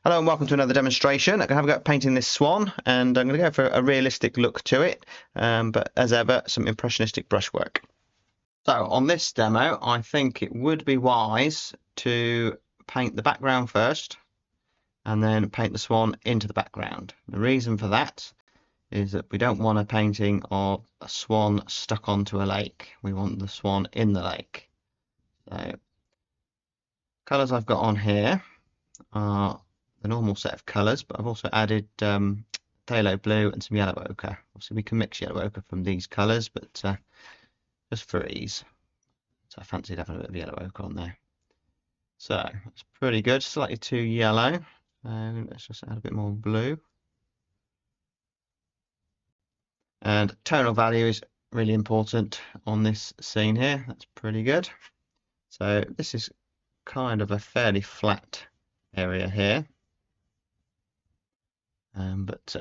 Hello and welcome to another demonstration. I'm going to have a go at painting this swan, and I'm going to go for a realistic look to it, but as ever, some impressionistic brushwork. So on this demo, I think it would be wise to paint the background first and then paint the swan into the background. The reason for that is that we don't want a painting of a swan stuck onto a lake. We want the swan in the lake. So colours I've got on here are the normal set of colours, but I've also added phthalo blue and some yellow ochre. Obviously we can mix yellow ochre from these colours, but just for ease, so I fancied having a bit of yellow ochre on there. So it's pretty good, slightly too yellow. Let's just add a bit more blue. And tonal value is really important on this scene here. That's pretty good. So this is kind of a fairly flat area here. But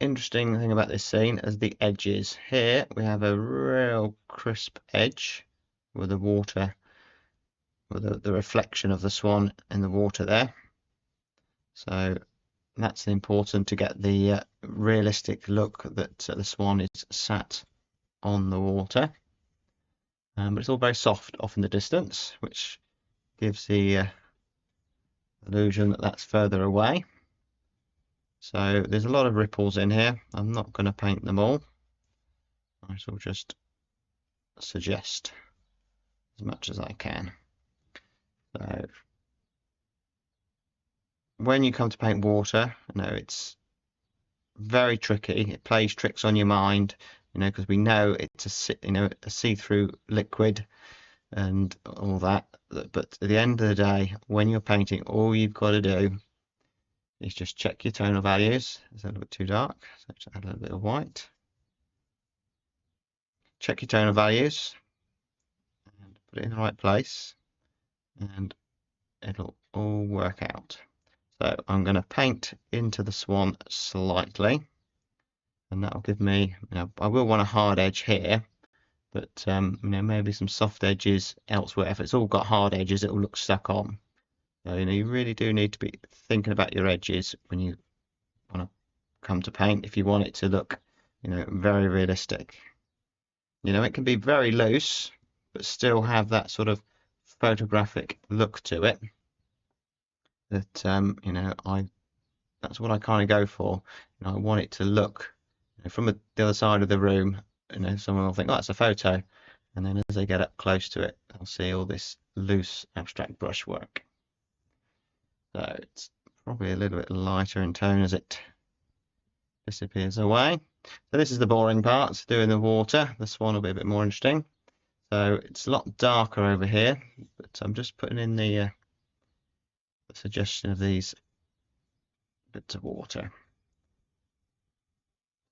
interesting thing about this scene is the edges. Here we have a real crisp edge with the water, with the reflection of the swan in the water there. So that's important to get the realistic look that the swan is sat on the water. But it's all very soft off in the distance, which gives the illusion that that's further away. So there's a lot of ripples in here. I'm not going to paint them all. I shall just suggest as much as I can. So when you come to paint water, it's very tricky. It plays tricks on your mind, because we know it's a see-through liquid and all that. But at the end of the day, when you're painting, all you've got to do is just check your tonal values. It's a little bit too dark, so just add a little bit of white. Check your tonal values and put it in the right place, and it'll all work out. So I'm going to paint into the swan slightly, and that'll give me, I will want a hard edge here, but maybe some soft edges elsewhere. If it's all got hard edges, it will look stuck on. So, you really do need to be thinking about your edges when you want to come to paint, if you want it to look, very realistic. It can be very loose, but still have that sort of photographic look to it. That, that's what I kind of go for. I want it to look, from the other side of the room, someone will think, oh, that's a photo. And then as they get up close to it, they'll see all this loose abstract brushwork. So it's probably a little bit lighter in tone as it disappears away. So this is the boring part, doing the water. The swan will be a bit more interesting. So it's a lot darker over here, but I'm just putting in the suggestion of these bits of water.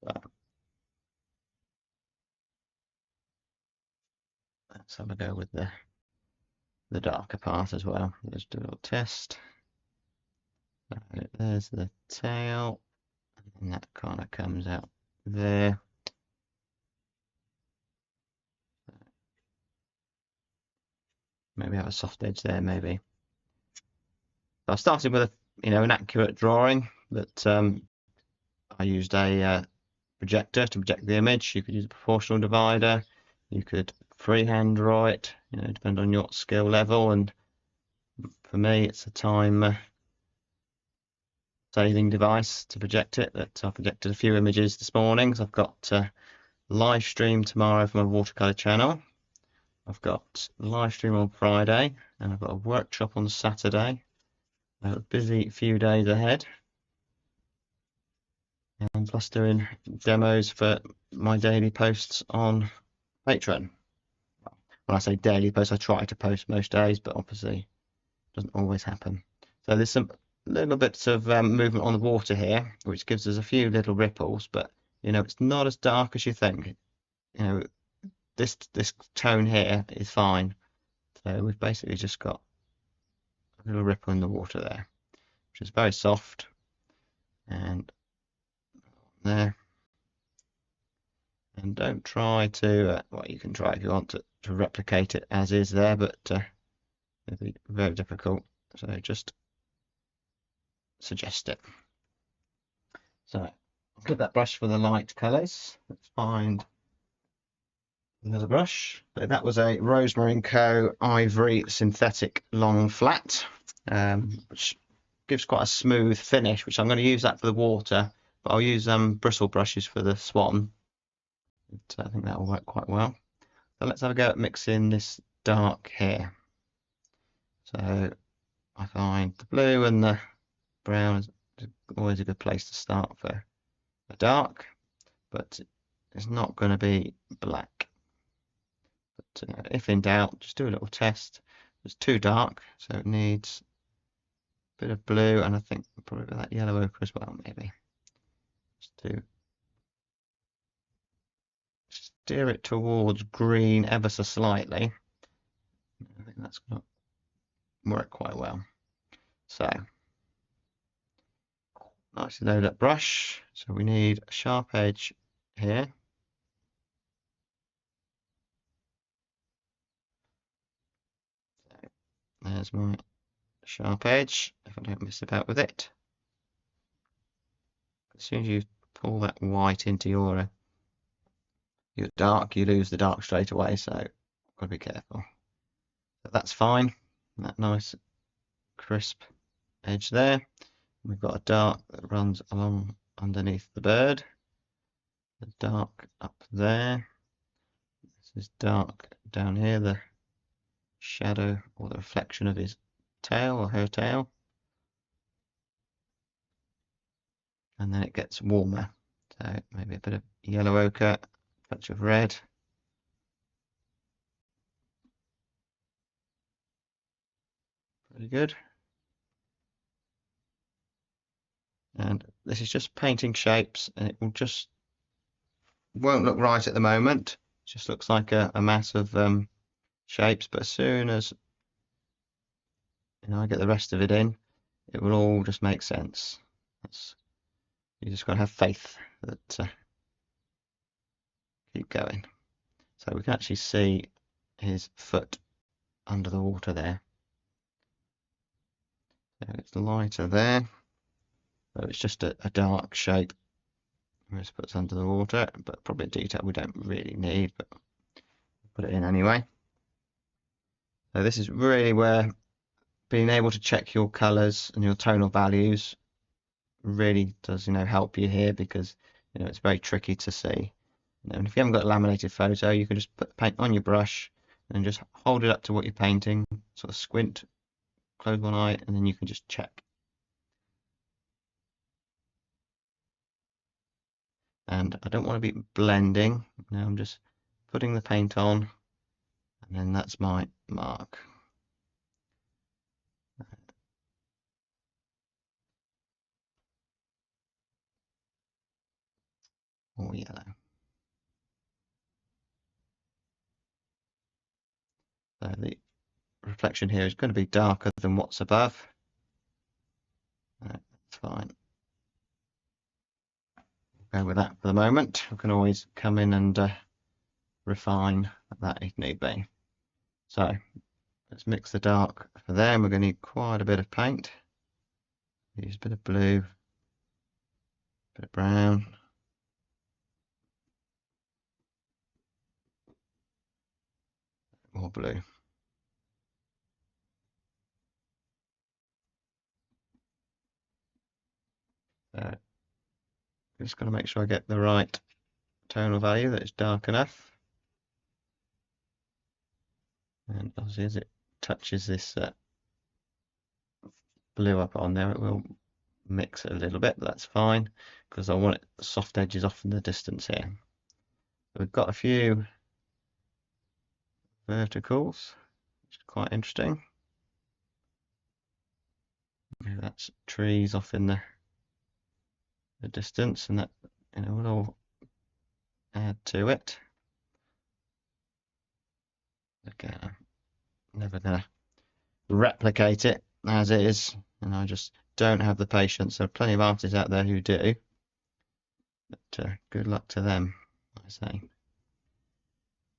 So let's have a go with the darker part as well. Let's do a little test. There's the tail, and that kind of comes out there. Maybe have a soft edge there, maybe. So I started with an accurate drawing, but I used a projector to project the image. You could use a proportional divider. You could freehand draw it, depending on your skill level. And for me, it's a time saving device to project it. That I projected a few images this morning. So I've got a live stream tomorrow for my watercolour channel. I've got a live stream on Friday, and I've got a workshop on Saturday. A busy few days ahead, and plus doing demos for my daily posts on Patreon. When I say daily posts, I try to post most days, but obviously it doesn't always happen. So there's some little bits of movement on the water here, which gives us a few little ripples, but it's not as dark as you think. This tone here is fine. So we've basically just got a little ripple in the water there, which is very soft, and there. And don't try to, well, you can try if you want to replicate it as is there, but it'll be very difficult. So just suggest it. So I'll give that brush for the light colours. Let's find another brush. So that was a Rosemary & Co. Ivory Synthetic Long Flat, which gives quite a smooth finish, which I'm going to use that for the water, but I'll use bristle brushes for the swan. I think that will work quite well. So let's have a go at mixing this dark here. So I find the blue and the brown is always a good place to start for a dark, but it's not going to be black. But if in doubt, just do a little test. It's too dark, so it needs a bit of blue, and I think probably that yellow ochre as well, maybe. Just to steer it towards green ever so slightly. I think that's going to work quite well. So, nicely load up brush. So we need a sharp edge here. So, there's my sharp edge, if I don't mess about with it. As soon as you pull that white into your dark, you lose the dark straight away, so got to be careful. So that's fine. That nice crisp edge there. We've got a dark that runs along underneath the bird. The dark up there. This is dark down here, the shadow or the reflection of his tail or her tail. And then it gets warmer. So maybe a bit of yellow ochre, a touch of red. Pretty good. And this is just painting shapes, and it will won't look right at the moment. It just looks like a mass of shapes, but as soon as I get the rest of it in, it will all just make sense. You just got to have faith that keep going. So we can actually see his foot under the water there. So it's lighter there. So it's just a dark shape. His foot's under the water, but probably a detail we don't really need, but put it in anyway. So this is really where being able to check your colours and your tonal values really does help you here, because it's very tricky to see. And if you haven't got a laminated photo, you can just put the paint on your brush and just hold it up to what you're painting, sort of squint, close one eye, and then you can just check. And I don't want to be blending. Now I'm just putting the paint on, and then that's my mark. Or yellow. So the reflection here is going to be darker than what's above. That's fine. We'll go with that for the moment. We can always come in and refine that if need be. So let's mix the dark for there. We're going to need quite a bit of paint. Use a bit of blue, a bit of brown. More blue. So just got to make sure I get the right tonal value, that it's dark enough. And obviously as it touches this blue up on there, it will mix it a little bit, but that's fine, because I want it soft edges off in the distance here. So we've got a few verticals, which is quite interesting. That's trees off in the distance, and that will all add to it. Okay, I'm never gonna replicate it as is, and I just don't have the patience. There are plenty of artists out there who do, but good luck to them, I say.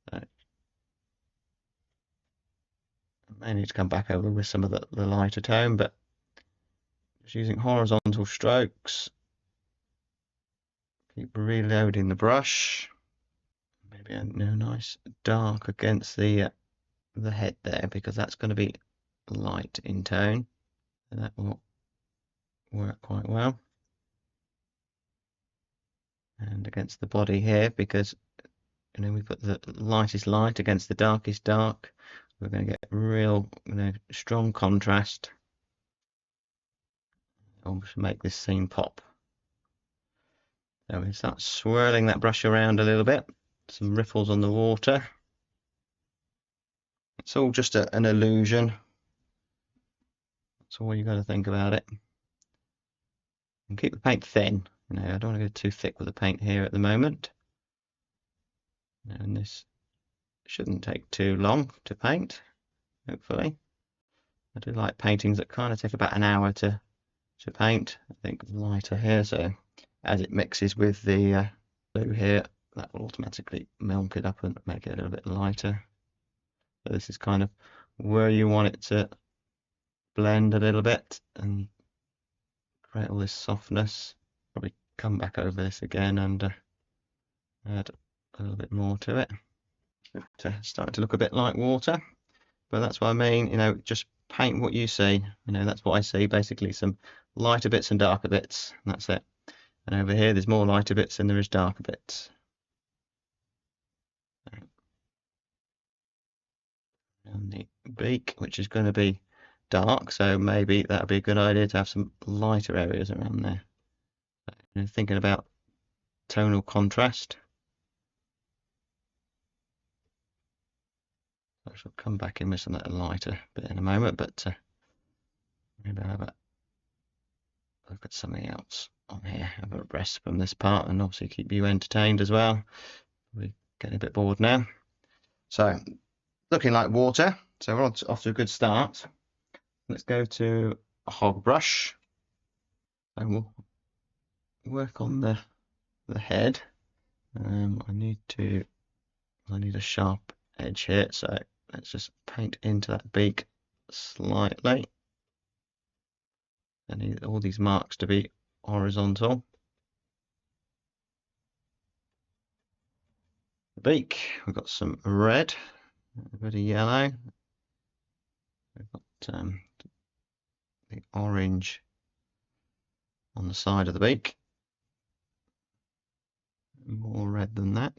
So, I may need to come back over with some of the lighter tone, but Just using horizontal strokes. Keep reloading the brush. Maybe a nice dark against the head there, because that's going to be light in tone. And that will work quite well. And against the body here, because we put the lightest light against the darkest dark, we're going to get real strong contrast. I'll make this scene pop. So we start swirling that brush around a little bit. Some ripples on the water. It's all just an illusion. That's all you got to think about it. And keep the paint thin. I don't want to go too thick with the paint here at the moment. And this shouldn't take too long to paint, hopefully. I do like paintings that kind of take about an hour to paint. I think lighter here, so as it mixes with the blue here, that will automatically milk it up and make it a little bit lighter. So this is kind of where you want it to blend a little bit and create all this softness. Probably come back over this again and add a little bit more to it. It's starting to look a bit like water, but that's what I mean, just paint what you see. That's what I see, basically some lighter bits and darker bits, and that's it. And over here there's more lighter bits than there is darker bits. And the beak, which is going to be dark, so maybe that would be a good idea to have some lighter areas around there. Thinking about tonal contrast. I shall come back in with some lighter bit in a moment, but maybe I'll have a look at something else on here. Have a rest from this part and obviously keep you entertained as well. We're getting a bit bored now. So, looking like water. So we're off to a good start. Let's go to a hog brush. And we'll work on the head. I need a sharp edge here, so let's just paint into that beak slightly. I need all these marks to be horizontal. The beak, we've got some red, a bit of yellow. We've got the orange on the side of the beak. More red than that.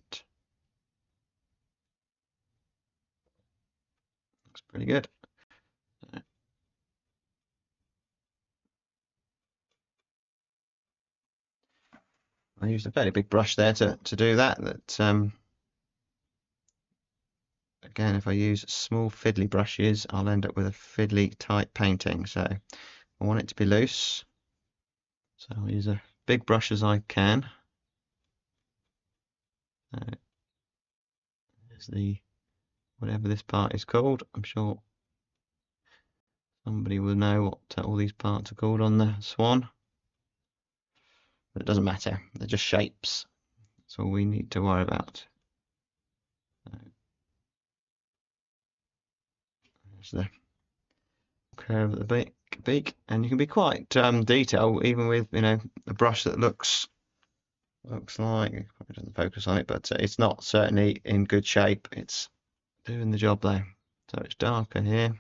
Looks pretty good. I used a fairly big brush there to do that. Again, if I use small fiddly brushes, I'll end up with a fiddly type painting. So I want it to be loose. So I'll use a big brush as I can. There's the whatever this part is called. I'm sure somebody will know what all these parts are called on the swan. But it doesn't matter. They're just shapes. That's all we need to worry about. There's the curve of the beak, and you can be quite detailed even with a brush that looks like it probably doesn't focus on it, but it's not certainly in good shape. It's doing the job there. So it's darker here.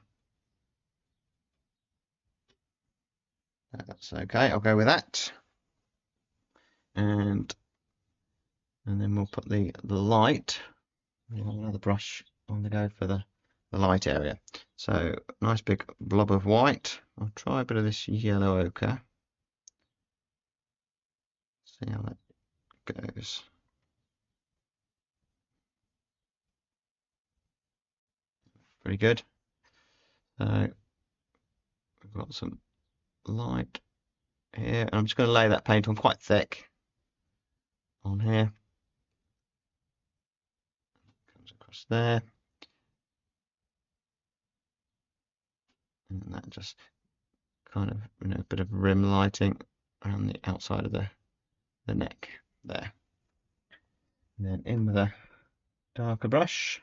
That's okay. I'll go with that. And then we'll put the light. We'll have another brush on the go for the light area. So nice big blob of white. I'll try a bit of this yellow ochre. See how that goes. Pretty good. So we've got some light here, and I'm just going to lay that paint on quite thick on here. Comes across there. And that just kind of a bit of rim lighting around the outside of the neck there. And then in with a darker brush,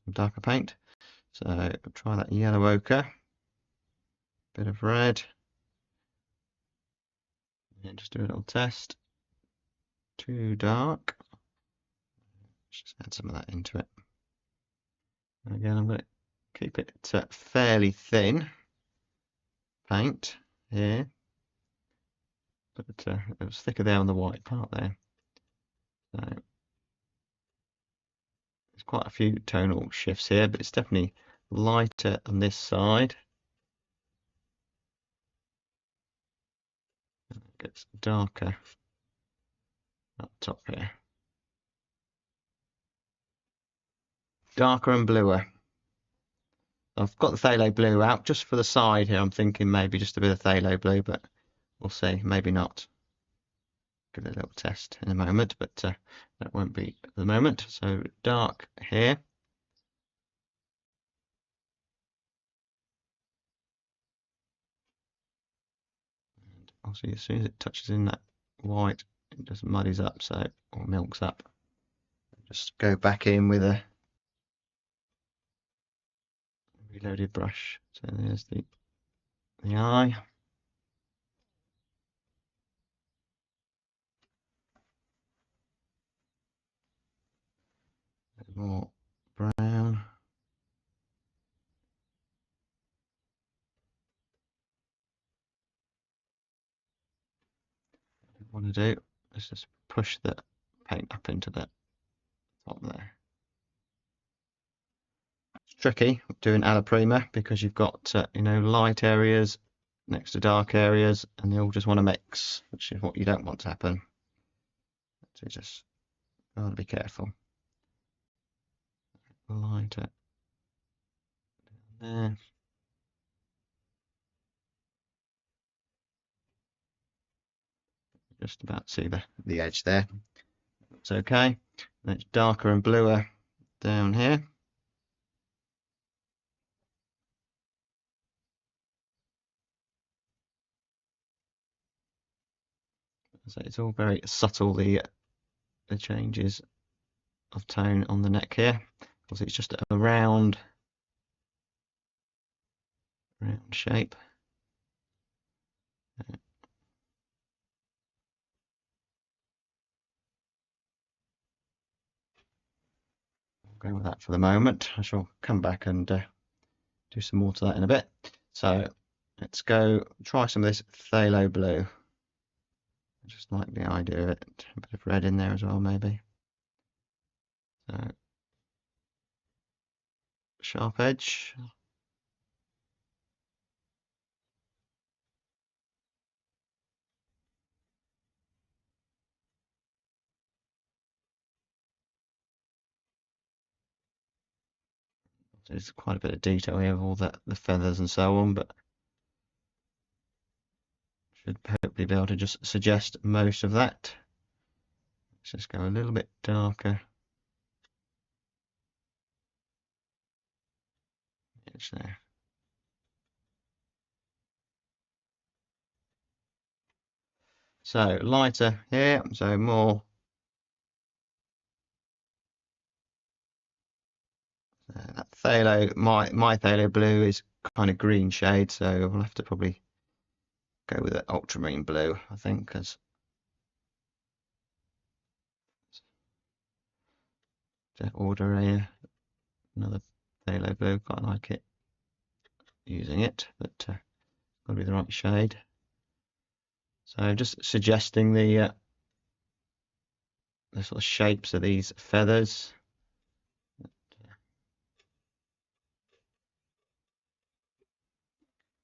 some darker paint. So try that yellow ochre, bit of red, And just do a little test. Too dark. Just add some of that into it. And again, I'm going to keep it fairly thin paint here, but it was thicker there on the white part there. So there's quite a few tonal shifts here, but it's definitely lighter on this side. It gets darker up top here. Darker and bluer. I've got the phthalo blue out just for the side here. I'm thinking maybe just a bit of phthalo blue, but we'll see. Maybe not. Give it a little test in a moment, but that won't be at the moment. So dark here. And obviously, as soon as it touches in that white, it just muddies up, so or milks up. Just go back in with a reloaded brush. So there's the eye. More brown. What I want to do is just push the paint up into the top there. It's tricky doing alla prima because you've got light areas next to dark areas, and they all just want to mix, which is what you don't want to happen. So just gotta be careful. Lighter there. Just about see the edge there. It's okay. And it's darker and bluer down here. So it's all very subtle, the changes of tone on the neck here. Because it's just a round shape. I'll go with that for the moment. I shall come back and do some more to that in a bit. So let's go try some of this phthalo blue. I just like the idea of it. A bit of red in there as well, maybe. So sharp edge. There's quite a bit of detail here of all the feathers and so on, but should hopefully be able to just suggest most of that. Let's just go a little bit darker. Edge there. So lighter here, so more that phthalo, my phthalo blue is kind of green shade, so I'll have to probably go with an ultramarine blue, I think, because to order another phthalo blue, quite like it using it, but got to be the right shade. So just suggesting the sort of shapes of these feathers.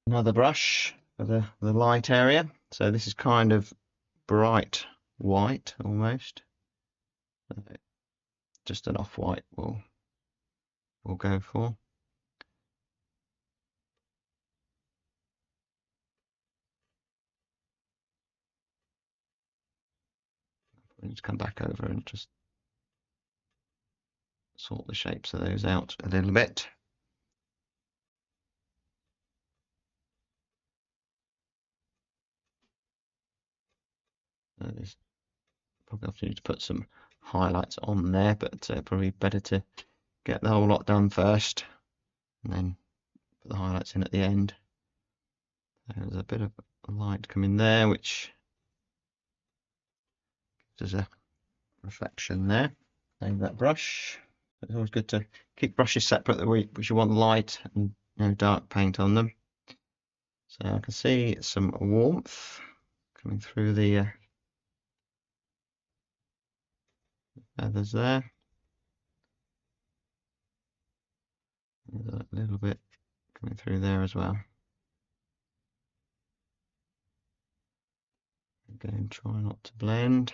Another brush for the light area. So this is kind of bright white almost. Just an off-white we'll go for. We need to come back over and just sort the shapes of those out a little bit. There's probably have to need to put some highlights on there, but probably better to get the whole lot done first and then put the highlights in at the end. There's a bit of light coming there, which There's a reflection there. Save that brush. It's always good to keep brushes separate because you want light and dark paint on them. So I can see some warmth coming through the feathers there. There's a little bit coming through there as well. Again, try not to blend.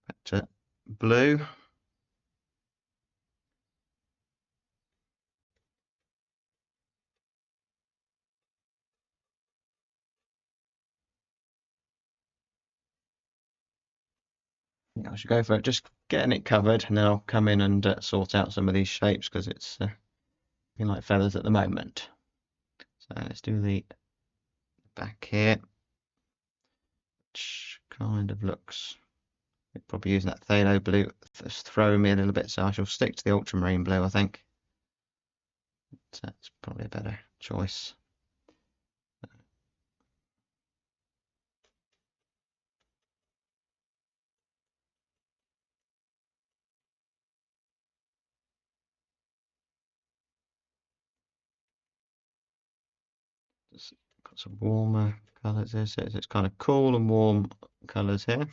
Back to blue. Yeah, I should go for it, just getting it covered, and then I'll come in and sort out some of these shapes because it's looking like feathers at the moment. So let's do the back here, which kind of looks, probably using that phthalo blue, it's throwing me a little bit, so I shall stick to the ultramarine blue, I think. So that's probably a better choice. Just got some warmer colours here, so it's kind of cool and warm colours here, which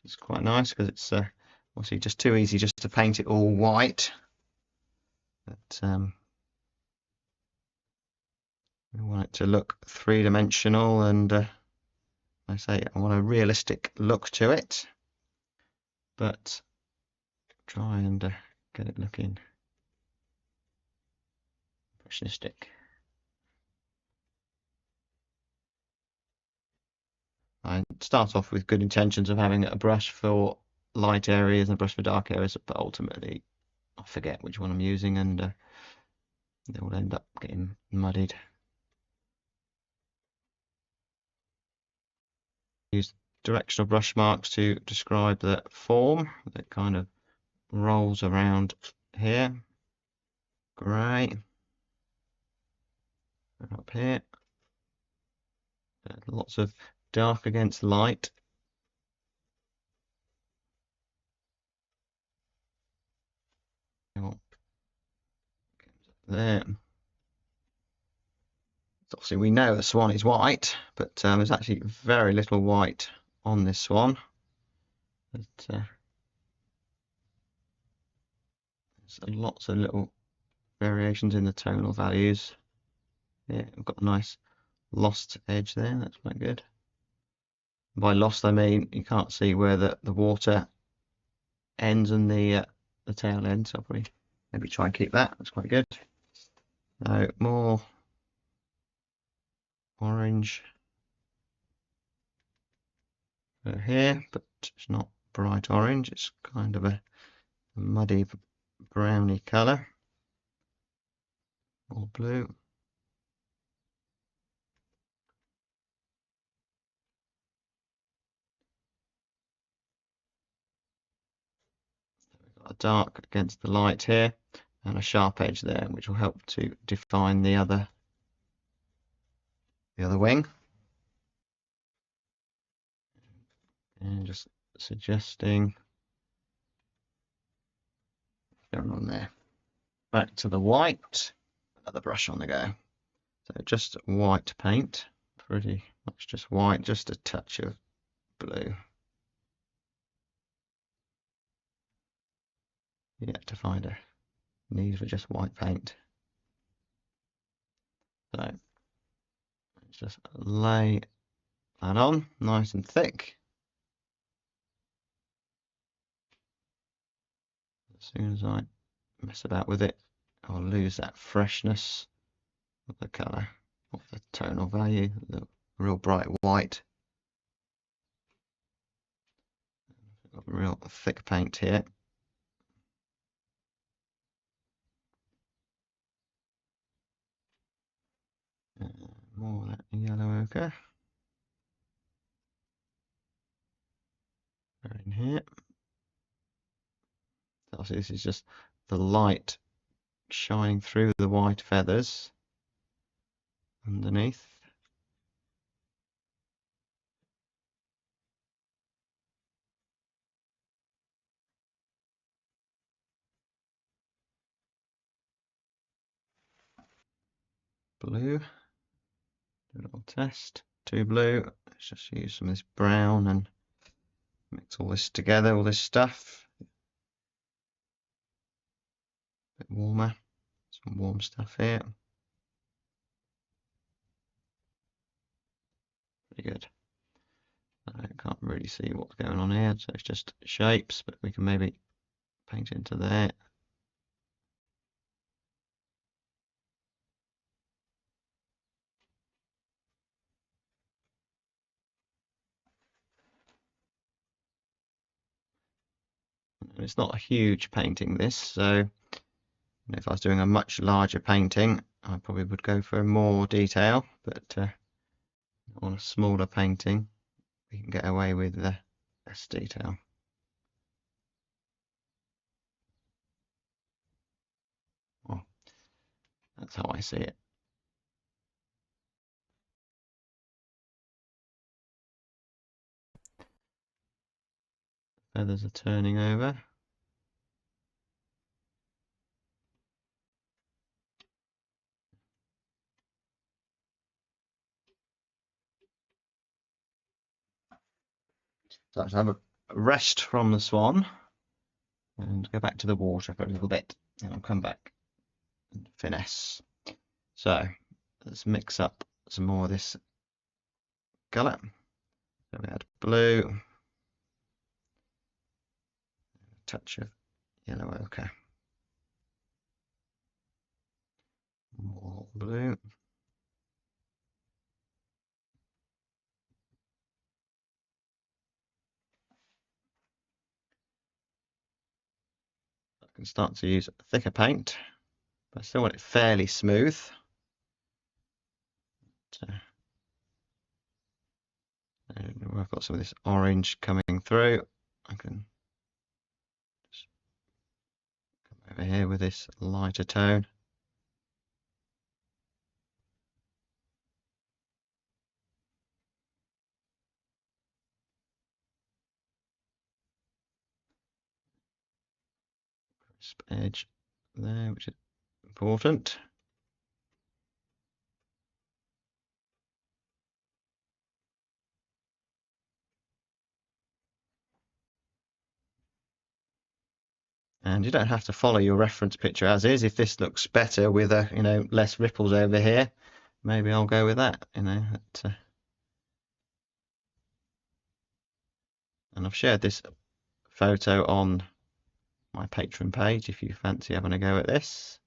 is quite nice because it's obviously just too easy just to paint it all white. But we want it to look three-dimensional, and I say I want a realistic look to it, but try and get it looking impressionistic. I start off with good intentions of having a brush for light areas and a brush for dark areas, but ultimately I forget which one I'm using, and they will end up getting muddied. Use directional brush marks to describe the form that kind of rolls around here. Great. Up here. Lots of dark against light. There. Obviously we know the swan is white, but there's actually very little white on this swan. But, there's lots of little variations in the tonal values. Yeah, we've got a nice lost edge there, that's quite good. By lost I mean you can't see where the water ends and the tail ends, so I'll probably maybe try and keep that, that's quite good. Now more orange here, but it's not bright orange, it's kind of a muddy browny colour. More blue. We've got a dark against the light here and a sharp edge there, which will help to define the other wing. And just suggesting going on there. Back to the white. Another brush on the go. So just white paint, pretty much just white, just a touch of blue. Yet to find a need for just white paint. So let's just lay that on nice and thick. As soon as I mess about with it, I'll lose that freshness of the colour, of the tonal value, the real bright white. Got real thick paint here. More of that yellow ochre. In here. So this is just the light shining through the white feathers underneath. blue. Do a little test. Too blue. Let's just use some of this brown and mix all this together, all this stuff. A bit warmer. Some warm stuff here. Pretty good. I can't really see what's going on here, so it's just shapes, but we can maybe paint into there. And it's not a huge painting, this, so if I was doing a much larger painting, I probably would go for more detail, but on a smaller painting, we can get away with less detail. Well, that's how I see it. Feathers are turning over. So let's have a rest from the swan and go back to the water for a little bit, and I'll come back and finesse. So let's mix up some more of this colour. So we had blue, a touch of yellow ochre, more blue. I can start to use thicker paint, but I still want it fairly smooth. And I've got some of this orange coming through. I can just come over here with this lighter tone. Crisp edge there, which is important. And you don't have to follow your reference picture as is. If this looks better with a less ripples over here, maybe I'll go with that. And I've shared this photo on my Patreon page if you fancy having a go at this.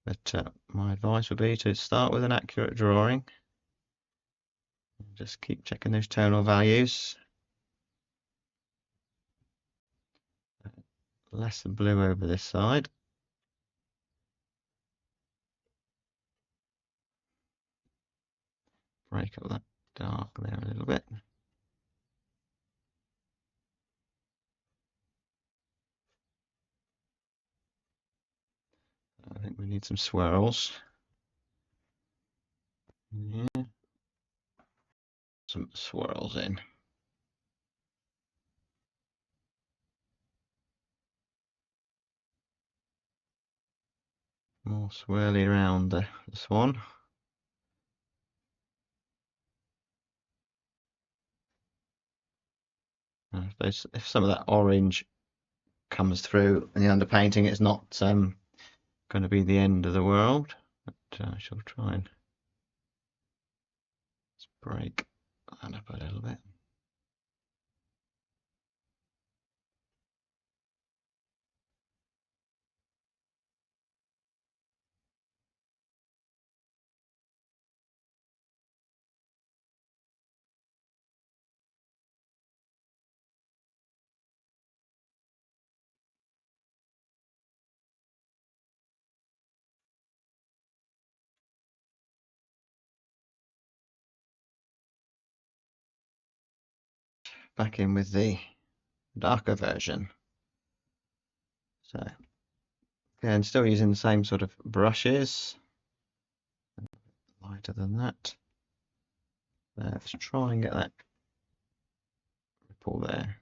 But my advice would be to start with an accurate drawing. Just keep checking those tonal values. Less blue over this side. Break up that dark there a little bit. I think we need some swirls. Yeah. Some swirls in. More swirly around the swan. If some of that orange comes through in the underpainting, it's not going to be the end of the world. But I shall try and break that up a little bit. Back in with the darker version. So again, still using the same sort of brushes. Lighter than that. Let's try and get that ripple there.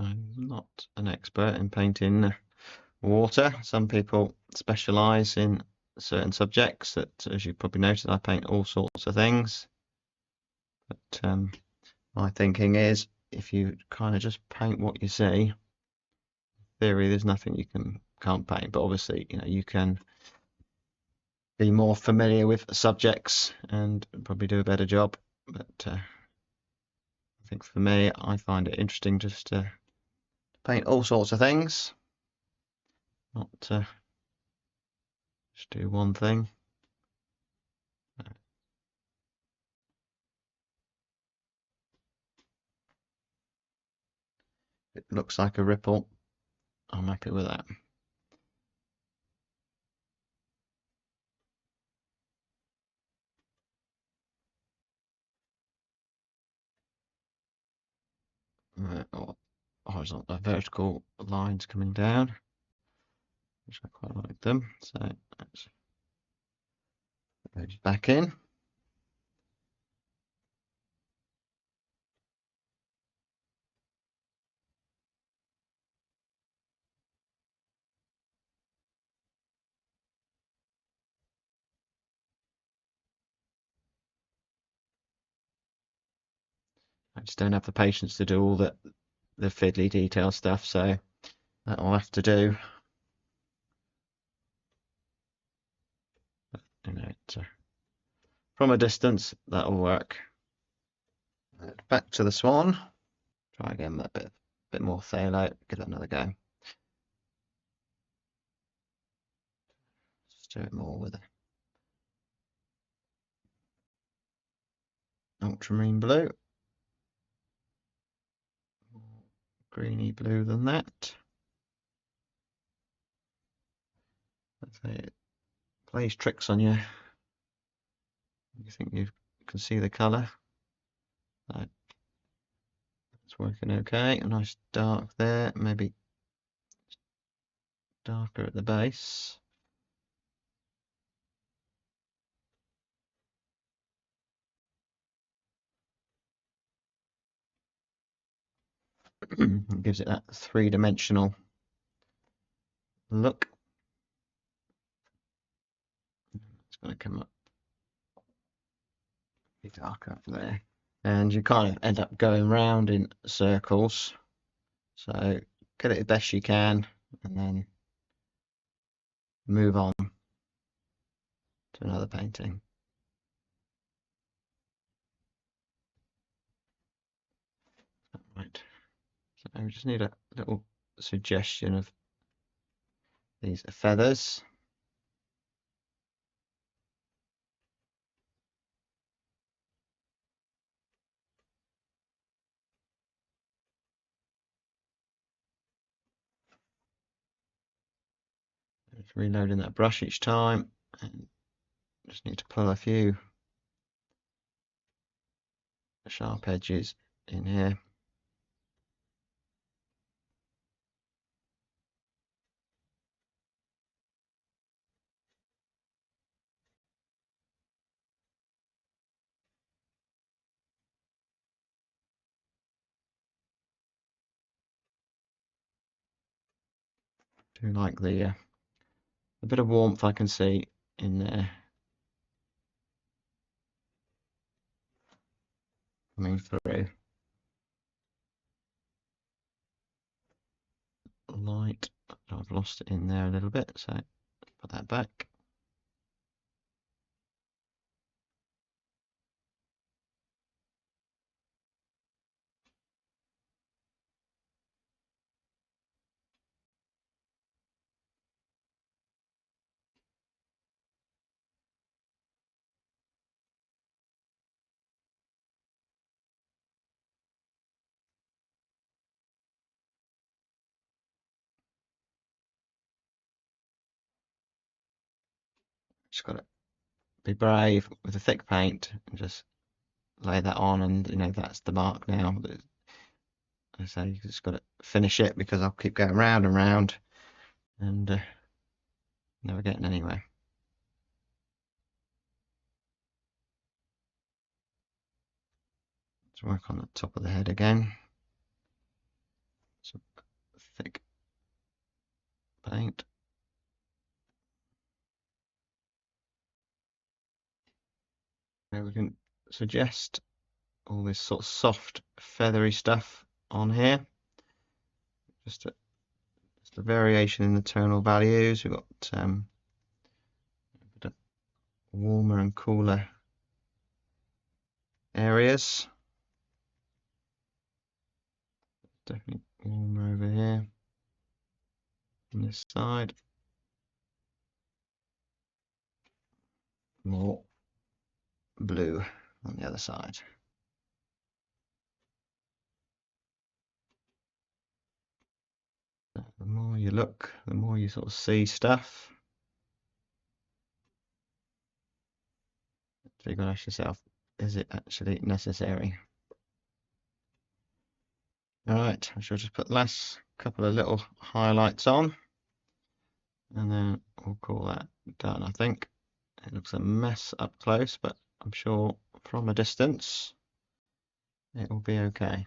I'm not an expert in painting water. Some people specialize in certain subjects that, as you probably noticed, I paint all sorts of things. But my thinking is, if you kind of just paint what you see, in theory, there's nothing you can't paint. But obviously, you can be more familiar with subjects and probably do a better job. But I think for me, I find it interesting just to paint all sorts of things, not just do one thing. It looks like a ripple. I'm happy with that. Or horizontal, vertical lines coming down, which I quite like them. So let's put those back in. I just don't have the patience to do all the fiddly detail stuff, so that I'll have to do. From a distance, that'll work. Back to the swan. Try again with a bit more phthalo. Give that another go. Just do it more with an ultramarine blue. More greeny blue than that. Let's say it plays tricks on you. You think you can see the colour. So it's working okay. A nice dark there, maybe darker at the base. It gives it that three-dimensional look. It's going to come up a bit darker up there. And you kind of end up going round in circles. So get it the best you can and then move on to another painting. Right. So we just need a little suggestion of these feathers. Just reloading that brush each time, and just need to pull a few sharp edges in here. Do like the a bit of warmth I can see in there coming through. Light, I've lost it in there a little bit, so put that back. Just got to be brave with a thick paint and just lay that on, and that's the mark now. I say you just got to finish it, because I'll keep going round and round and never getting anywhere. Let's work on the top of the head again. some thick paint. Now we can suggest all this sort of soft, feathery stuff on here. Just a variation in the tonal values. We've got warmer and cooler areas. Definitely warmer over here on this side. More blue on the other side. The more you look, the more you sort of see stuff. So you've got to ask yourself, is it actually necessary? Alright, I shall just put the last couple of little highlights on, and then we'll call that done, I think. It looks a mess up close, but I'm sure from a distance it will be okay.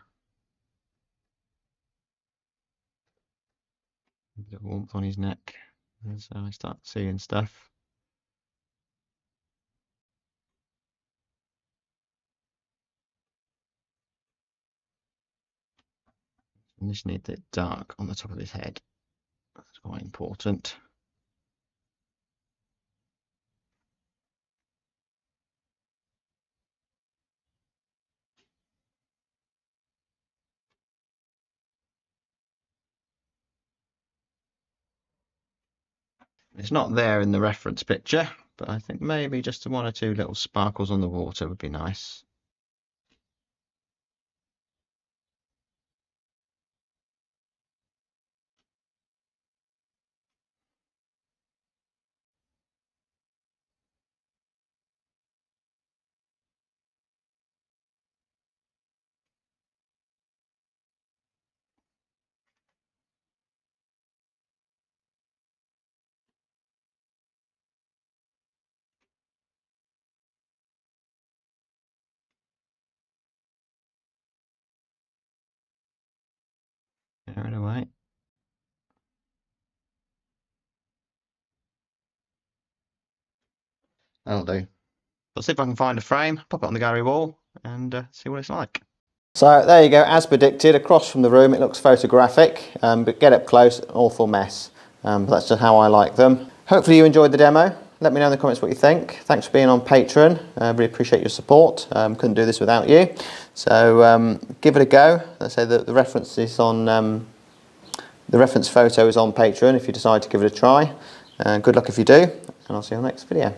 A bit of warmth on his neck as I start seeing stuff. I just need it dark on the top of his head. That's quite important. It's not there in the reference picture, but I think maybe just one or two little sparkles on the water would be nice. There it away. That'll do. I'll see if I can find a frame, pop it on the gallery wall, and see what it's like. So there you go, as predicted, across from the room it looks photographic, but get up close, an awful mess. But that's just how I like them. Hopefully you enjoyed the demo. Let me know in the comments what you think. Thanks for being on Patreon. I really appreciate your support. Couldn't do this without you. So give it a go. Let's say the reference is on, the reference photo is on Patreon if you decide to give it a try. Good luck if you do, and I'll see you on the next video.